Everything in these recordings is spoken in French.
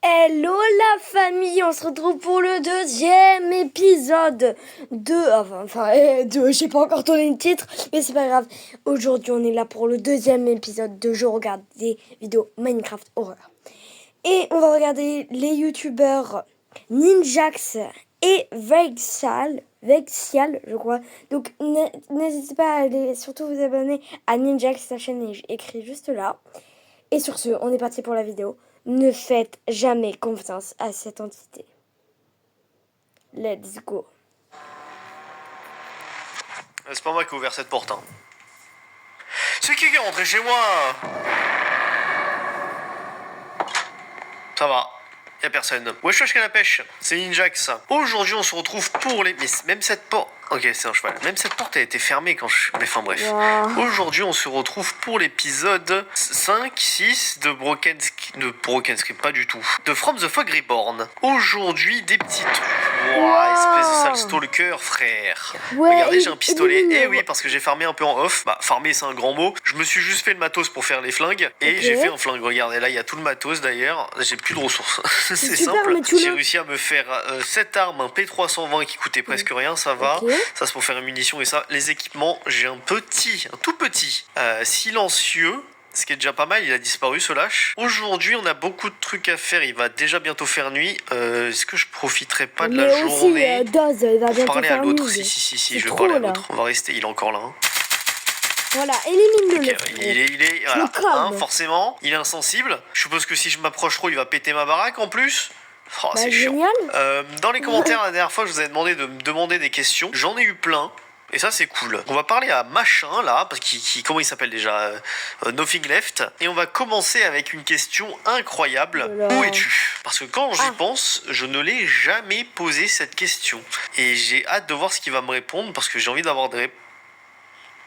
Hello la famille, on se retrouve pour le deuxième épisode je sais pas encore tourner le titre, mais c'est pas grave. Aujourd'hui on est là pour le deuxième épisode de Je regarde des vidéos Minecraft horreur. Et on va regarder les youtubeurs Ninjax et Vexial je crois. Donc n'hésitez pas à aller surtout vous abonner à Ninjax, sa chaîne est écrit juste là. Et sur ce, on est parti pour la vidéo. Ne faites jamais confiance à cette entité. Let's go. C'est pas moi qui ai ouvert cette porte. Hein. C'est qui est rentré chez moi? Ça va. Y'a personne. Wesh wesh la pêche, c'est Ninjax. Aujourd'hui on se retrouve pour les... Mais même cette porte... Ok, c'est un cheval. Même cette porte a été fermée quand je... Mais enfin bref. Wow. Aujourd'hui on se retrouve pour l'épisode 5, 6 de Broken Script, pas du tout. De From the Fog Reborn. Aujourd'hui des petits trucs. Wow, espèce de sale stalker, frère. Ouais, regardez, j'ai un pistolet. Et oui, parce que j'ai farmé un peu en off. Bah, farmer c'est un grand mot. Je me suis juste fait le matos pour faire les flingues. Et j'ai fait un flingue. Regardez, là il y a tout le matos d'ailleurs. J'ai plus de ressources. C'est simple. J'ai réussi à me faire 7 armes, un P320 qui coûtait presque rien, ça va. Ça c'est pour faire une munition et ça. Les équipements, j'ai un tout petit silencieux. Ce qui est déjà pas mal, il a disparu ce lâche. Aujourd'hui, on a beaucoup de trucs à faire. Il va déjà bientôt faire nuit. Est-ce que je profiterai pas de la journée pour parler à l'autre? Si, je vais parler à l'autre. On va rester, il est encore là. Hein. Voilà, élimine-le. Okay, il est voilà, hein, forcément, il est insensible. Je suppose que si je m'approche trop, il va péter ma baraque en plus. Oh, c'est chiant. Dans les commentaires, la dernière fois, je vous avais demandé de me demander des questions. J'en ai eu plein. Et ça c'est cool. On va parler à machin là, parce comment il s'appelle déjà Nothing Left. Et on va commencer avec une question incroyable. Où es-tu? Parce que quand j'y pense, je ne l'ai jamais posé cette question. Et j'ai hâte de voir ce qu'il va me répondre, parce que j'ai envie d'avoir des réponses.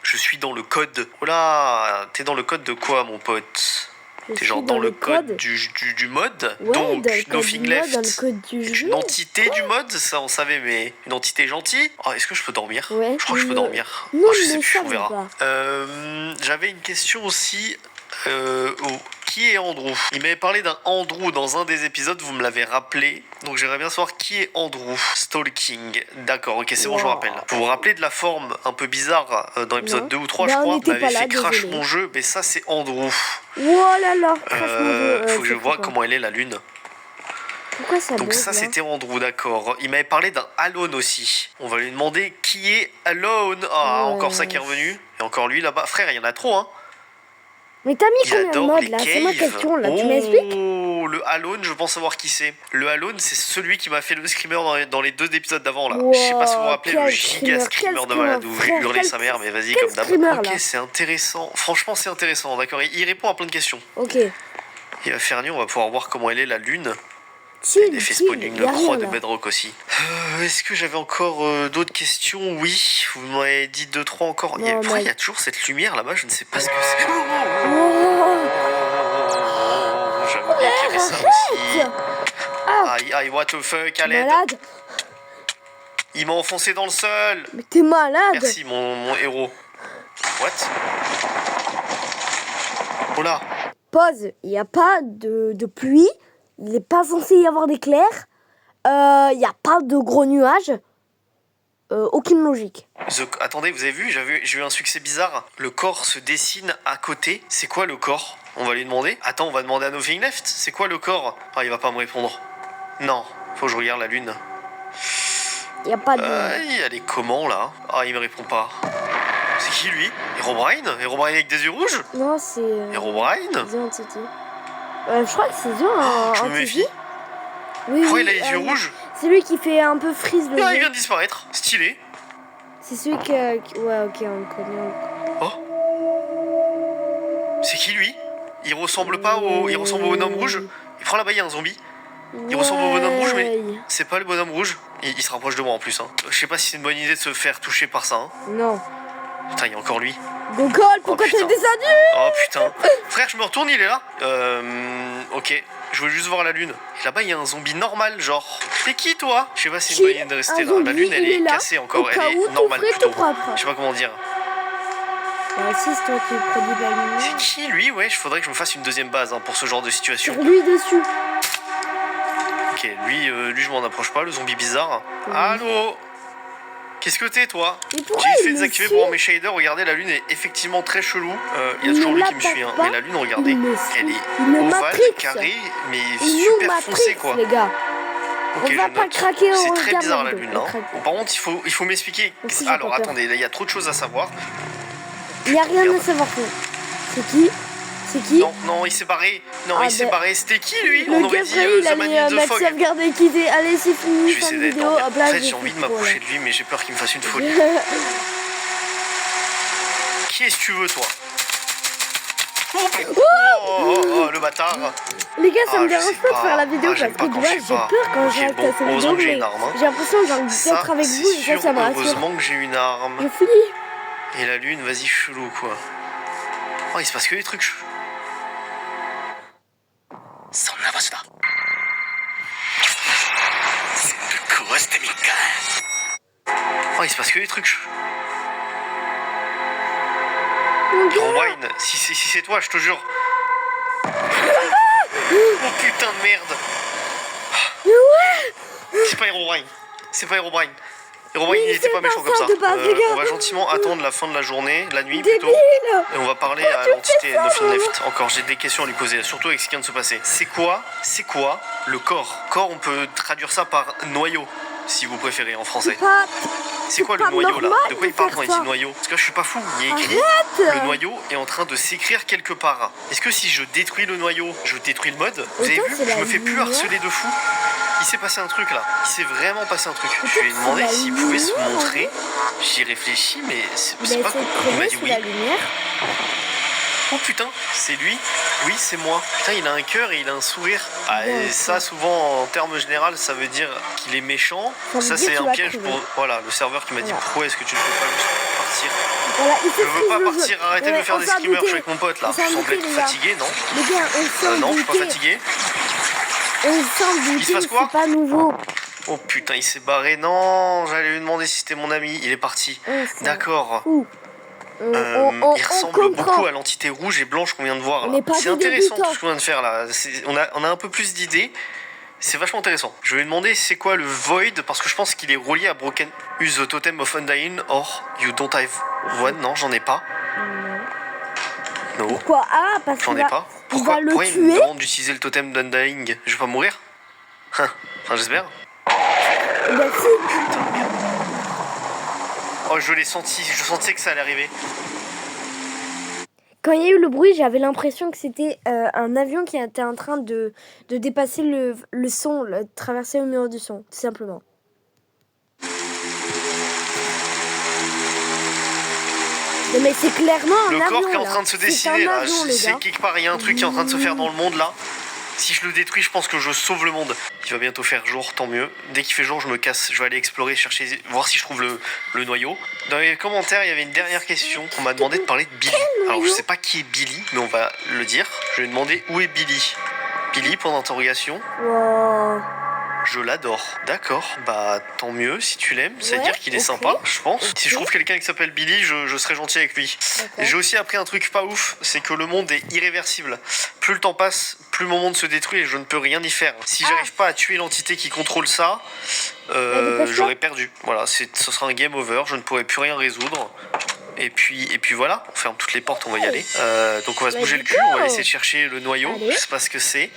Je suis dans le code. Oh là, t'es dans le code de quoi mon pote? T'es genre dans le code du mode. Ouais, donc Nothing Left, une entité du mode, ça on savait, mais une entité gentille. Oh, est-ce que je peux dormir? Ouais, je crois que je peux dormir. Non, je sais plus, on verra. J'avais une question aussi. Qui est Andrew? Il m'avait parlé d'un Andrew dans un des épisodes, vous me l'avez rappelé. Donc j'aimerais bien savoir qui est Andrew. Stalking. D'accord, ok, c'est bon, je me rappelle. Vous vous rappelez de la forme un peu bizarre dans l'épisode 2 ou 3, je crois? Vous m'avez fait crash mon jeu, mais ça c'est Andrew. Oh là là, crash mon jeu. Faut que je vois comment elle est la lune. Pourquoi ça donc ça c'était Andrew, d'accord. Il m'avait parlé d'un Alone aussi. On va lui demander qui est Alone. Ah, encore ça qui est revenu. Et encore lui là-bas. Frère, il y en a trop, hein. Mais t'as mis combien de modes là? C'est ma question là, tu m'expliques? Oh, le Alone, je pense savoir qui c'est. Le Alone, c'est celui qui m'a fait le screamer dans les 2 épisodes d'avant là. Wow, je sais pas si vous vous rappelez, le giga screamer de malade où j'ai hurlé sa mère, mais vas-y comme d'hab. Ok, c'est intéressant. Franchement, c'est intéressant, d'accord. Il répond à plein de questions. Ok. Il va faire nuit, on va pouvoir voir comment elle est la lune. Il fait spawn une croix de Bedrock aussi. Est-ce que j'avais encore d'autres questions? Oui, vous m'avez dit 2-3 encore. Pourquoi il y a toujours cette lumière là-bas? Je ne sais pas ce que c'est. J'avais oublié qu'il y avait ça aussi. Aïe, what the fuck, à l'aide. Malade. Il m'a enfoncé dans le sol. Mais t'es malade. Merci mon héros. What? Oh là. Pause, il n'y a pas de pluie. Il n'est pas censé y avoir d'éclairs. Il n'y a pas de gros nuages. Aucune logique. Attendez, vous avez vu, j'ai eu un succès bizarre. Le corps se dessine à côté. C'est quoi le corps? On va lui demander. Attends, on va demander à Nothing Left. C'est quoi le corps? Ah, il va pas me répondre. Non, faut que je regarde la lune. Il n'y a pas de... elle est comment là? Ah, il me répond pas. C'est qui lui? Herobrine? Herobrine avec des yeux rouges? Non, c'est... Herobrine? je crois que c'est Zion. Je me méfie. Oui, pourquoi il a les yeux rouges? C'est lui qui fait un peu freeze le jeu. Il vient de disparaître. Stylé. C'est celui ouais, ok, on le connaît. Oh. C'est qui lui? Il ressemble pas au... Il ressemble au bonhomme rouge. Il prend là-bas, il y a un zombie. Il ressemble au bonhomme rouge, mais c'est pas le bonhomme rouge. Il se rapproche de moi en plus. Hein. Je sais pas si c'est une bonne idée de se faire toucher par ça. Hein. Non. Putain, il y a encore lui. Gogol, pourquoi t'es descendu? Oh putain. Frère, je me retourne, il est là. Ok. Je veux juste voir la lune. Et là-bas, il y a un zombie normal, genre. T'es qui, toi? Je sais pas si c'est une bonne idée de rester là. La lune, elle est cassée encore. Elle est normale plutôt. Je sais pas comment dire. Si c'est toi qui produis la lumière. C'est qui, lui? Ouais, il faudrait que je me fasse une deuxième base pour ce genre de situation. Sur lui dessus. Ok, lui je m'en approche pas, le zombie bizarre. Allô? Qu'est-ce que t'es, toi? J'ai fait désactiver pour mes shaders. Regardez, la lune est effectivement très chelou. Il y a toujours lui qui me suit, hein. Mais la lune, regardez, elle est ovale, carrée, mais super foncée, quoi. Les gars. Ok, on va pas craquer. C'est très bizarre la lune, hein. Bon, par contre, il faut m'expliquer. Alors, attendez, là, il y a trop de choses à savoir. Il n'y a rien à savoir. C'est qui? C'est qui? Non, il s'est barré. Non, il s'est barré. C'était qui, lui? On aurait dit The Man in the Fog. Regardez qui c'est. Allez, c'est fini. Je vais essayer d'être en fait, j'ai envie de m'approcher de lui, mais j'ai peur qu'il me fasse une folie. Qui est-ce que tu veux, toi? Oh, le bâtard. Les gars, ça me dérange pas de faire la vidéo parce que tu vois, j'ai peur quand j'arrête à cette vidéo, mais j'ai l'impression que j'ai envie d'être avec vous et ça me rassure. Heureusement que j'ai une arme. Je finis. Et la lune, vas-y, chelou, quoi. Oh, il se passe que des trucs. Oh, il se passe que des trucs. Herobrine, si c'est toi, je te jure. Oh putain de merde. C'est pas Herobrine. C'est pas Herobrine. Herobrine, il était pas méchant comme ça. On va gentiment attendre la fin de la journée, la nuit plutôt. Et on va parler à l'entité Nothing Left. Encore, j'ai des questions à lui poser, surtout avec ce qui vient de se passer. C'est quoi le corps? Corps, on peut traduire ça par noyau, si vous préférez en français. C'est quoi le noyau là? De quoi il parle quand il dit noyau? Parce que je suis pas fou, il y a écrit le noyau est en train de s'écrire quelque part. Est-ce que si je détruis le noyau, je détruis le mode? Vous avez vu? Je me fais plus harceler de fou. Il s'est passé un truc là. Il s'est vraiment passé un truc. Je lui ai demandé s'il pouvait se montrer. J'y réfléchis, mais c'est pas cool. Il m'a dit oui. Oh putain, c'est lui? Oui, c'est moi. Putain, il a un cœur et il a un sourire. Ah, et ça, souvent, en termes généraux, ça veut dire qu'il est méchant. Ça, c'est un piège pour voilà, le serveur qui m'a dit pourquoi est-ce que tu ne peux pas juste partir? Je veux pas partir, arrêtez de me faire des screamers. Je suis avec mon pote là. Je semble être fatigué, non? Non, je suis pas fatigué. Il se passe quoi? C'est pas nouveau. Oh putain, il s'est barré. Non, j'allais lui demander si c'était mon ami. Il est parti. D'accord. Il ressemble beaucoup à l'entité rouge et blanche qu'on vient de voir. C'est intéressant tout ce qu'on vient de faire là. On a un peu plus d'idées. C'est vachement intéressant. Je vais lui demander c'est quoi le Void parce que je pense qu'il est relié à Broken. Use the totem of Undying or you don't have one. Non, j'en ai pas. Non. Pourquoi? Ah, parce j'en ai pas. Pourquoi il me demande d'utiliser le totem d'Undying? Je vais pas mourir? Enfin, j'espère. Bah si. Oh, je l'ai senti. Je sentais que ça allait arriver. Quand il y a eu le bruit, j'avais l'impression que c'était un avion qui était en train de dépasser le son, traverser le mur du son, tout simplement. Mais c'est clairement un avion. Le corps qui est en là. train de se dessiner là. C'est quelque part, il y a un truc qui est en train de se faire dans le monde là. Si je le détruis, je pense que je sauve le monde. Il va bientôt faire jour, tant mieux. Dès qu'il fait jour, je me casse. Je vais aller explorer, chercher, voir si je trouve le noyau. Dans les commentaires, il y avait une dernière question. On m'a demandé de parler de Billy. Alors, je sais pas qui est Billy, mais on va le dire. Je vais demander où est Billy. Billy, point d'interrogation. Wow. Je l'adore. D'accord. Bah, tant mieux si tu l'aimes. Ça veut dire qu'il est sympa, je pense. Si je trouve quelqu'un qui s'appelle Billy, je serai gentil avec lui. Et j'ai aussi appris un truc pas ouf, c'est que le monde est irréversible. Plus le temps passe, plus mon monde se détruit et je ne peux rien y faire. Si j'arrive pas à tuer l'entité qui contrôle ça, j'aurais perdu. Voilà, ce sera un game over. Je ne pourrai plus rien résoudre. Et puis voilà, on ferme toutes les portes, on va y aller. Donc on va se bouger le cul, on va essayer de chercher le noyau. Je sais pas ce que c'est.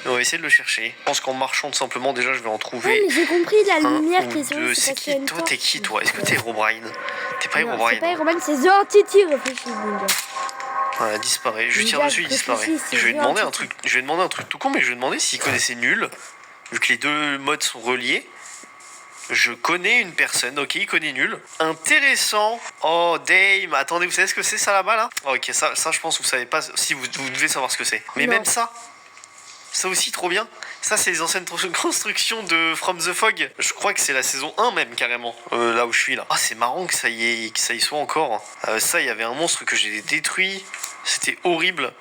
On va essayer de le chercher. Je pense qu'en marchant tout simplement, déjà, je vais en trouver. Ouais, mais j'ai compris la lumière qui est sur le. C'est qui toi? T'es qui toi? Est-ce que t'es Herobrine? T'es pas Herobrine? C'est pas Herobrine, c'est The Entity, réfléchis, Ninja. Voilà, disparaît. Je tire dessus, il disparaît. Je vais demander un truc. Je vais demander un truc tout con, mais je vais demander s'il connaissait Nul. Vu que les deux modes sont reliés. Je connais une personne, ok, il connaît Nul. Intéressant. Oh, Dame. Attendez, vous savez ce que c'est ça là-bas là? Ok, ça je pense que vous savez pas. Si vous devez savoir ce que c'est. Mais non. Même ça. Ça aussi, trop bien. Ça, c'est les anciennes constructions de From the Fog. Je crois que c'est la saison 1 même, carrément. Là où je suis, là. Ah, c'est marrant que ça y soit encore. Ça, il y avait un monstre que j'ai détruit. C'était horrible.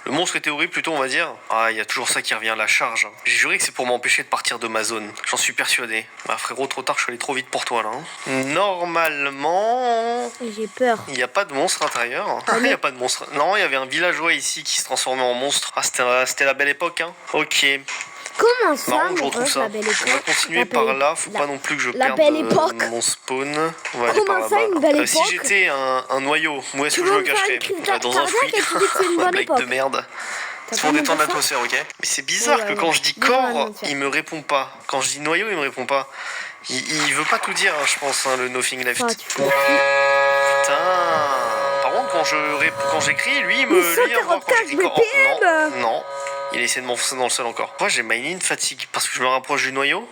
Le monstre était horrible, plutôt, on va dire. Ah, il y a toujours ça qui revient à la charge. J'ai juré que c'est pour m'empêcher de partir de ma zone. J'en suis persuadé. Bah, frérot, trop tard, je suis allé trop vite pour toi, là. Normalement... J'ai peur. Il n'y a pas de monstre à l'intérieur. Il n'y a pas de monstre. Non, il y avait un villageois ici qui se transformait en monstre. Ah, c'était la belle époque, hein. Ok. Comment ça, Marrant que je mon retrouve pote, ça. la belle On va époque? continuer La par belle- là, faut la- pas non plus que je la perde belle époque. mon spawn. On va aller Comment par ça, là-bas. une belle Si époque? j'étais un noyau, où est-ce Tu que je veux me me faire cacherais? une crise Dans un fruit. cardiaque et tu dis que c'est une bonne Mec époque. de merde. T'as C'est pour pas détendre montré ça? l'atmosphère, ok? Mais c'est bizarre Ouais, que ouais. quand je dis Dis-moi corps, l'atmosphère. il me répond pas. Quand je dis noyau, il me répond pas. Il veut pas tout dire, hein, je pense, hein, le Nothing Left. Ah, tu fais Putain. Par contre, quand j'écris, lui, il me lui envoie quand 144 j'écris corps. BPM. Non, non. Il essaie de m'enfoncer dans le sol encore. Moi, j'ai ma ligne fatigue parce que je me rapproche du noyau.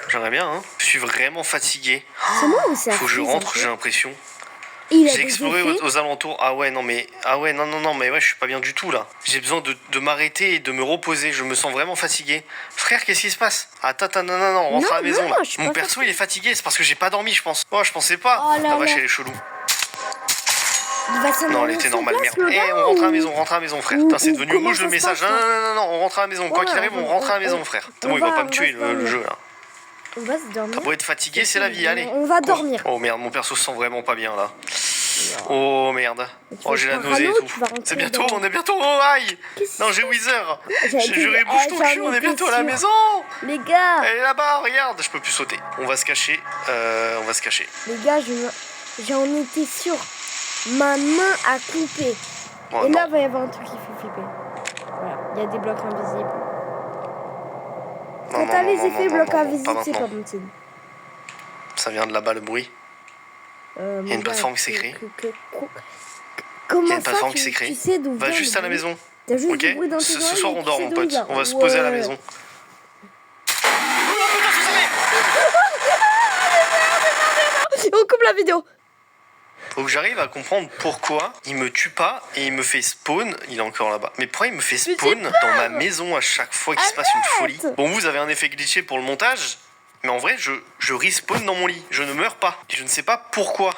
J'aimerais bien, hein. Je suis vraiment fatigué. C'est moi ou ça Faut que je freeze, rentre, un peu j'ai l'impression. Il a J'ai des exploré effets. aux alentours. Ah ouais, non, mais. Ah ouais, non, mais ouais, je suis pas bien du tout là. J'ai besoin de m'arrêter et de me reposer. Je me sens vraiment fatigué. Frère, qu'est-ce qui se passe? Attends, non, on rentre Non, à la maison non, là. je suis Mon pas perso, il est fatigué, c'est parce que j'ai pas dormi, je pense. Oh, je pensais pas. Oh là La vache, là. elle est chelou. Il va s'en Non, aller elle était sur normale, place, merde. le Eh, gars, on rentre à la ou- maison, frère. ou- Putain, c'est ou devenu comment rouge ça le se message. passe, Non, on rentre à la maison. Quoi Ouais, qu'il arrive, on rentre à la maison, on- frère. on Bon, il va va- pas on me va tuer se le dormir. jeu là. On va se dormir. T'as beau être fatigué, c'est la vie, allez. On va Quoi dormir. Oh merde, mon perso se sent vraiment pas bien là. Oh merde. Oh, j'ai la veux nausée et parano, tout. tu vas rentrer C'est bientôt, dans- on est bientôt. Oh aïe. Qu'est-ce Non, que j'ai Wither. J'avais J'ai dit- juré, bouge ton j'en cul, on est étais bientôt à la sûre. maison. Les gars, Elle est là-bas, regarde. Je peux plus sauter. On va se cacher. On va se cacher. les gars, j'en étais sûr. Ma main a coupé. Oh, Et là, non. il va y avoir un truc qui fait flipper. Voilà, il y a des blocs invisibles. Quand t'as les effets blocs invisibles, c'est pas bon signe. Ça vient de là-bas le bruit. Il y a une plateforme qui s'est créée. Comment Il y a une ça, plateforme qui s'est créée. tu sais d'où Va vient juste le à la bruit? maison. T'as juste Ok. du bruit dans tes Ce oreilles, soir, mais on tu dort, sais mon d'où il pote. vient. On va se poser à la Ouais. maison. On coupe la vidéo. Faut que j'arrive à comprendre pourquoi il me tue pas et il me fait spawn. Il est encore là-bas. Mais pourquoi il me fait spawn dans ma maison à chaque fois qu'il se passe une folie? Bon, vous avez un effet glitché pour le montage, mais en vrai, je respawn dans mon lit. Je ne meurs pas. Je ne sais pas pourquoi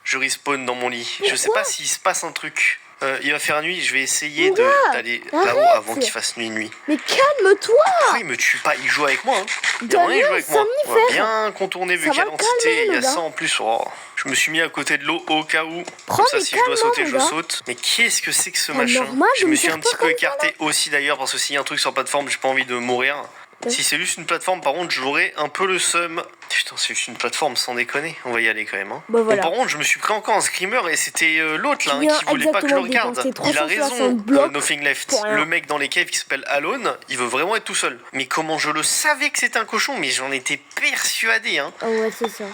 je respawn dans mon lit. Je sais Pourquoi pas s'il se passe un truc. Il va faire nuit. Je vais essayer Mon gars, d'aller arrête. là-haut avant qu'il fasse nuit. Mais calme-toi. Pourquoi il me tue pas? Il joue avec moi, hein. Il y a moyen, il joue avec moi. On va bien contourner vu Ça qu'il y a va le l'entité. calmer, Il y a le gars. ça en plus. Oh. Je me suis mis à côté de l'eau au cas où. Prends Comme ça, des si je dois calmants, sauter, mon je gars. saute. Mais qu'est-ce que c'est que ce Pas machin? normal de Je me me suis faire un petit peur peu comme ça, écarté aussi d'ailleurs parce que s'il y a un truc sur plateforme, j'ai pas envie de mourir. Ouais. Si c'est juste une plateforme, par contre, j'aurais un peu le seum. Putain, c'est juste une plateforme, sans déconner. On va y aller quand même. Hein. Bah voilà. Bon, par contre, je me suis pris encore un screamer et c'était l'autre là Tu hein, viens qui voulait pas que je le exactement regarde. dépenser Il a 360 raison, blocs Nothing Left. pour rien. Le mec dans les caves qui s'appelle Alone, il veut vraiment être tout seul. Mais comment je le savais que c'était un cochon, mais j'en étais persuadé. Hein. Ah ouais, c'est ça.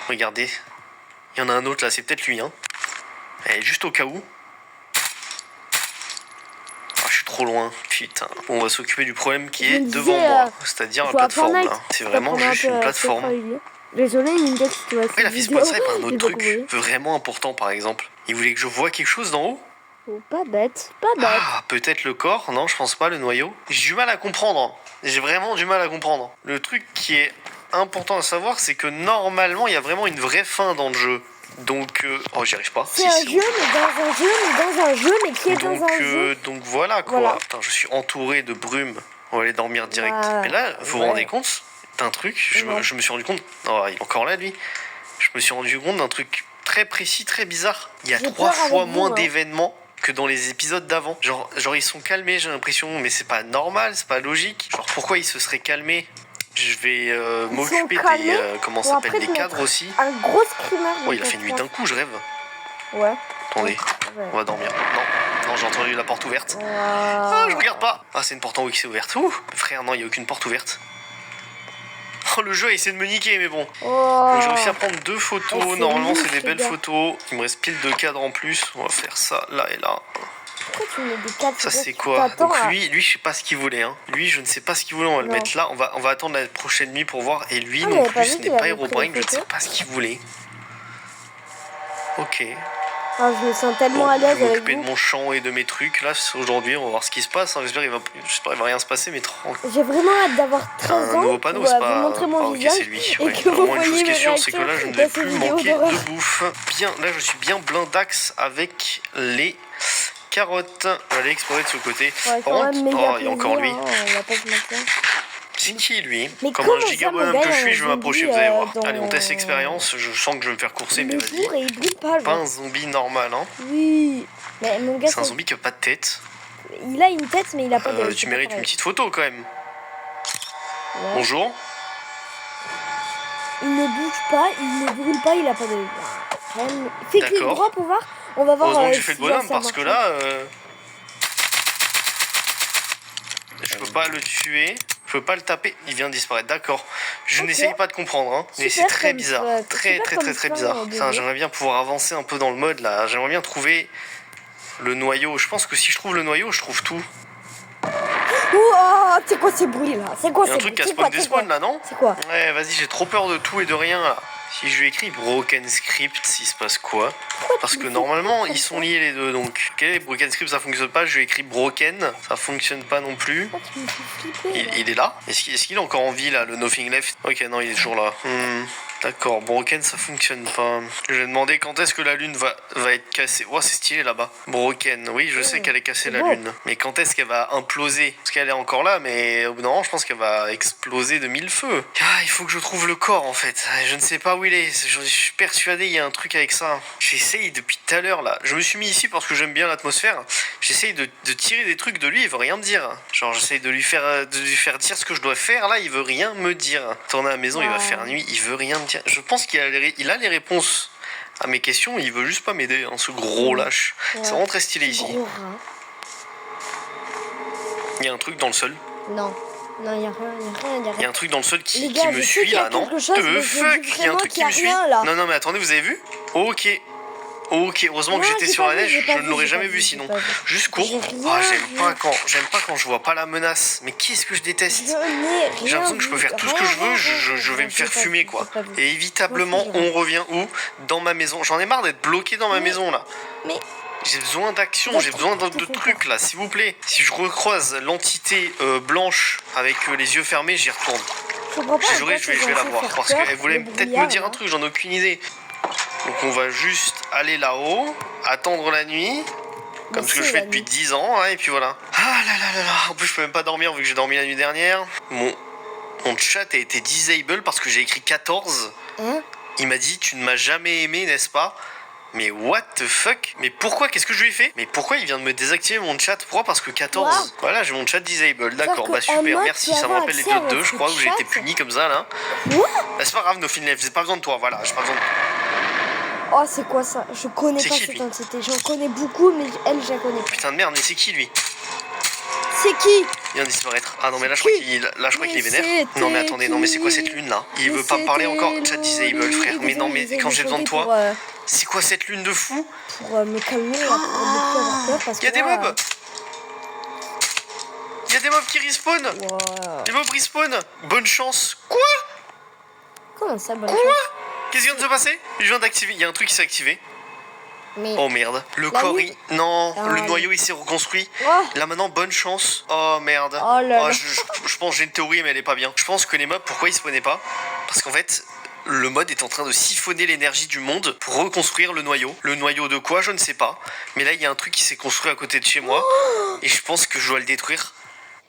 Regardez, il y en a un autre là, c'est peut-être lui. Hein. Et juste au cas où. Ah, je suis trop loin, putain. Bon, on va s'occuper du problème qui Je est me devant disais, moi, c'est-à-dire la faut à plateforme. Fortnite. Là. C'est Ça vraiment prend un juste peu une à plateforme. Fortnite. Désolé, Nindex, tu vois Après, il a fait cette sponsor par un vidéo, autre j'ai truc pas compris. vraiment important, par exemple. Il voulait que je voie quelque chose d'en haut. Oh, pas bête, pas bête. Ah, peut-être le corps. Non, je pense pas, le noyau. J'ai du mal à comprendre. J'ai vraiment du mal à comprendre. Le truc qui est important à savoir, c'est que normalement, il y a vraiment une vraie fin dans le jeu. Donc, oh, j'y arrive pas. C'est un jeu, mais dans un jeu, mais dans un jeu, mais qui est dans un jeu. Donc voilà quoi. Voilà. Putain, je suis entouré de brume. On va aller dormir direct. Ouais. Mais là, vous vous Ouais. rendez compte d'un truc Non. je me suis rendu compte. Oh, il est encore là, lui. Je me suis rendu compte d'un truc très précis, très bizarre. Il y a J'ai 3 peur fois avec vous, moins hein. d'événements que dans les épisodes d'avant. Genre, ils sont calmés, j'ai l'impression. Mais c'est pas normal, c'est pas logique. Genre, pourquoi ils se seraient calmés? Je vais m'occuper sont calmés des. Comment ça pour s'appelle? après Des te cadres mettre aussi. Un gros screamer. Oh, il a fait nuit d'un coup, je rêve. Ouais. Attendez, Ouais. on va dormir. Non, j'ai entendu la porte ouverte. Ah, je regarde pas. Ah, c'est une porte en haut qui s'est ouverte. Ouh, frère, non, il y a aucune porte ouverte. Oh, le jeu a essayé de me niquer, mais bon. Oh. Donc, j'ai réussi à prendre 2 photos. Oh, c'est Normalement, c'est louche, des les belles gars. photos. Il me reste pile de cadres en plus. On va faire ça là et là. Pourquoi tu mets des cadres? Ça, c'est Tu quoi? t'attends Donc, à- lui, je sais pas ce qu'il voulait. Hein. Lui, je ne sais pas ce qu'il voulait. On va le Non. mettre là. On va attendre la prochaine nuit pour voir. Et lui, Ah, non j'avais pas plus, vu ce qu'il n'est pas avait pris Herobrine. des Je ne sais photos. pas ce qu'il voulait. Ok. Ah, je me sens tellement Bon, à je l'aise vais avec m'occuper de vous. mon champ et de mes trucs. Là, aujourd'hui, on va voir ce qui se passe. Hein. J'espère qu'il va rien se passer, mais tranquille. J'ai vraiment hâte d'avoir 13 Un ans nouveau panneau, pour c'est pas. vous montrer mon Ah, ok, visage c'est lui. et Ouais. que vous Vraiment, une chose voyez qui est mes sûre, c'est que là, je réactions ne vais dans ces plus vidéos manquer d'horreur. de bouffe. Bien, là, je suis bien blindax avec les carottes. On va aller explorer de ce côté. Ouais, Par quand contre, même méga oh, il y a encore lui. plaisir, hein, on va pas se mentir. C'est qui lui? Mais Comme comment un ça, giga mon bonhomme gars, que je suis, un je vais m'approcher, zombie, vous allez voir. dans- Allez, on teste l'expérience. Je sens que je vais me faire courser, mais Le vas-y. jour et il brille pas, Pas genre. un zombie normal, hein. Oui. Mais mon gars, C'est un zombie qui a pas de tête. il a une tête, mais il a pas de. Tu mérites une petite photo quand même. Ouais. Bonjour. Il ne bouge pas, il ne brûle pas, il a pas de... Fais clic D'accord. droit pour voir. On va voir Heureusement que j'ai si fait le là, bonhomme ça parce que marche. là, je peux pas le tuer. Je peux pas le taper. Il vient de disparaître. D'accord. Je Ok. n'essaye pas de comprendre, hein, mais Super c'est très comme bizarre. ça, Très super très comme très très ça, bizarre. de Putain, dire. j'aimerais bien pouvoir avancer un peu dans le mode là. J'aimerais bien trouver le noyau. Je pense que si je trouve le noyau, je trouve tout. Ouah, c'est quoi ces bruits là? C'est quoi Il y a un ces truc bruits? qui a C'est spawn quoi? des spawns là, non? C'est quoi? Ouais, vas-y, j'ai trop peur de tout et de rien là. Si je lui écris Broken Script, il se passe quoi? Parce que normalement, ils sont liés les deux. Donc, ok, Broken Script ça fonctionne pas. Je lui écris Broken, ça fonctionne pas non plus. Oh, tu me fais flipper. Là. Il est là? Est-ce qu'il est encore en vie là, le Nothing Left? Ok, non, il est toujours là. D'accord, Broken ça fonctionne pas. Je vais demander quand est-ce que la lune va être cassée. Oh, c'est stylé là-bas. Broken, oui, je sais qu'elle est cassée c'est la beau. lune. Mais quand est-ce qu'elle va imploser? Parce qu'elle est encore là, mais au bout d'un moment, je pense qu'elle va exploser de mille feux. Ah, il faut que je trouve le corps en fait. Je ne sais pas où il est. Je suis persuadé il y a un truc avec ça. J'essaye depuis tout à l'heure là. Je me suis mis ici parce que j'aime bien l'atmosphère. J'essaye de tirer des trucs de lui, il veut rien me dire. Genre, j'essaye de lui faire dire ce que je dois faire là, il veut rien me dire. Tourner à la maison, il va faire nuit, il veut rien me dire. Je pense qu'il a les réponses à mes questions, il veut juste pas m'aider, hein, ce gros lâche. Ouais. C'est vraiment très stylé ici. Gros rat. Il y a un truc dans le sol. Non. Non, il y a rien, Il y a un truc dans le sol qui Les gars, me je sais suit qu'il y a là, non? quelque chose, mais je me dis Fuck, il y a un vraiment truc qu'il y qui a me suit. rien, là. Non, non, mais attendez, vous avez vu? Ok. Ok, heureusement que Non, j'étais j'ai sur pas la vu, neige, j'ai pas je ne vu, l'aurais j'ai jamais pas vu vu, sinon. j'ai pas vu. Juste cours. J'ai rien Ah, vu. j'aime pas quand je vois pas la menace. Mais qu'est-ce que je déteste? Je n'ai rien J'ai l'impression que je peux faire tout ce que je veux, je vais me faire fumer quoi. Et évitablement, on revient où? Dans ma maison. J'en ai marre d'être bloqué dans ma maison là. Mais J'ai besoin d'action, j'ai besoin de trucs là, s'il vous plaît. Si je recroise l'entité blanche avec les yeux fermés, j'y retourne. je comprends pas. Je jure, je vais la voir. Parce qu'elle voulait peut-être me dire un truc, j'en ai aucune idée. Donc on va juste aller là-haut, attendre la nuit. Comme ce que je fais depuis 10 ans, hein, et puis voilà. Ah là là là là. En plus, je peux même pas dormir vu que j'ai dormi la nuit dernière. Mon chat a été disable parce que j'ai écrit 14. Hein? Il m'a dit, tu ne m'as jamais aimé, n'est-ce pas? Mais what the fuck? Mais pourquoi? Qu'est-ce que je lui ai fait? Mais pourquoi il vient de me désactiver mon chat? Pourquoi? Parce que 14. Wow. Voilà, j'ai mon chat disable. D'accord, que bah en super, mode, merci. tu Ça me vas rappelle les avoir 2 accès je crois, à où j'ai été votre puni comme ça là. Quoi? Bah, c'est pas grave, Nothing Left, j'ai pas besoin de toi, voilà, j'ai pas besoin de toi. Oh, c'est quoi ça? Je connais C'est pas qui, cette lui entité. J'en connais beaucoup, mais elle, je la connais pas. Putain de merde, mais c'est qui lui? C'est qui? Il vient de disparaître. Ah non, mais là, je crois qu'il est vénère. Non, mais attendez, non, mais c'est quoi cette lune là? Il veut pas me parler encore? Chat disable, frère. Mais non, mais quand j'ai besoin de toi. C'est quoi cette lune de fou? Pour me calmer, là, pour ne plus avoir peur. Parce Il y a que des là, mobs! Il y a des mobs qui respawn! Wow. Les mobs respawn! Bonne chance! Quoi? Comment ça, bonne Quoi? chance? Qu'est-ce qui vient de se passer? Je viens d'activer. Il y a un truc qui s'est activé. Mais... Oh merde. Le La corps, lune non, Ah, le noyau il s'est reconstruit. Oh. Là maintenant, bonne chance. Oh merde. Oh là là. Je pense que j'ai une théorie, mais elle est pas bien. Je pense que les mobs, pourquoi ils spawnaient pas? Parce qu'en fait, le mode est en train de siphonner l'énergie du monde pour reconstruire le noyau. Le noyau de quoi? Je ne sais pas. Mais là, il y a un truc qui s'est construit à côté de chez moi. Et je pense que je dois le détruire.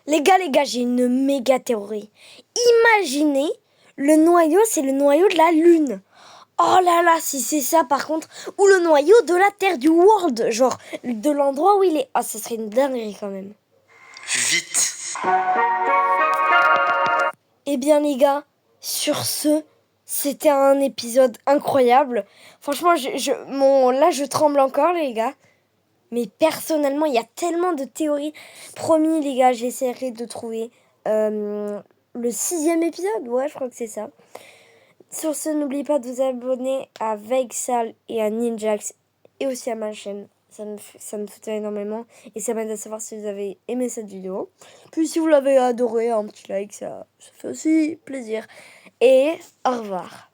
Les gars, j'ai une méga théorie. Imaginez, le noyau, c'est le noyau de la Lune. Oh là là, si c'est ça par contre, ou le noyau de la Terre, du world, genre de l'endroit où il est. Ah, ça serait une dinguerie quand même. Vite. Eh bien les gars, sur ce, c'était un épisode incroyable. Franchement, là je tremble encore les gars. Mais personnellement, il y a tellement de théories. Promis les gars, j'essaierai de trouver le 6e épisode. Ouais, je crois que c'est ça. Sur ce, n'oubliez pas de vous abonner à Vexal et à Ninjax et aussi à ma chaîne. Ça me soutient énormément et ça m'aide à savoir si vous avez aimé cette vidéo. Puis si vous l'avez adoré, un petit like, ça fait aussi plaisir. Et au revoir.